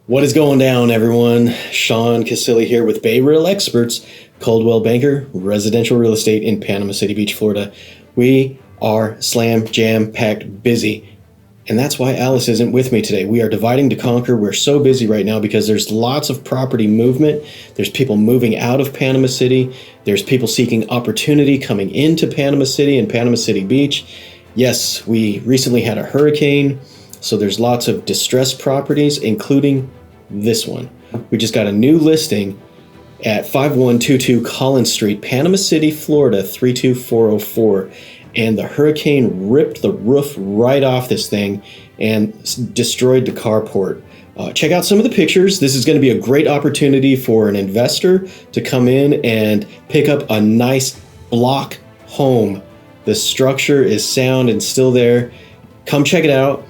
What is going down, everyone? Sean Casilli here with Bay Real Experts, Coldwell Banker, residential real estate in Panama City Beach, Florida. We are slam jam packed busy, and that's why Alice isn't with me today. We are dividing to conquer. We're so busy right now because there's lots of property movement. There's people moving out of Panama City. There's people seeking opportunity coming into Panama City and Panama City Beach. Yes, we recently had a hurricane, so there's lots of distressed properties, including this one. We just got a new listing at 5122 Collins Street, Panama City, Florida, 32404. And the hurricane ripped the roof right off this thing and destroyed the carport. Check out some of the pictures. This is going to be a great opportunity for an investor to come in and pick up a nice block home. The structure is sound and still there. Come check it out.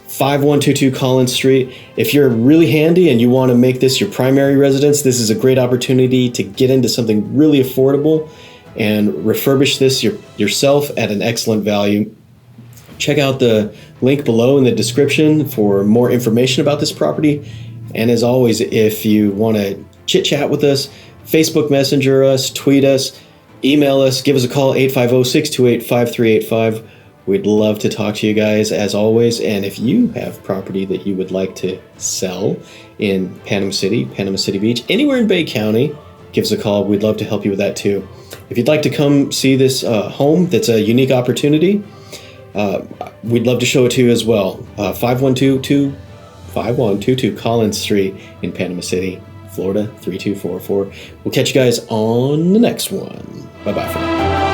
5122 Collins Street. If you're really handy and you want to make this your primary residence, this is a great opportunity to get into something really affordable and refurbish this yourself at an excellent value. Check out the link below in the description for more information about this property. And as always, if you want to chit chat with us, Facebook Messenger us, tweet us, email us, give us a call, 850-628-5385. We'd love to talk to you guys as always. And if you have property that you would like to sell in Panama City, Panama City Beach, anywhere in Bay County, give us a call. We'd love to help you with that too. If you'd like to come see this home that's a unique opportunity, we'd love to show it to you as well. 5122 Collins Street in Panama City, Florida, 32404. We'll catch you guys on the next one. Bye-bye for now.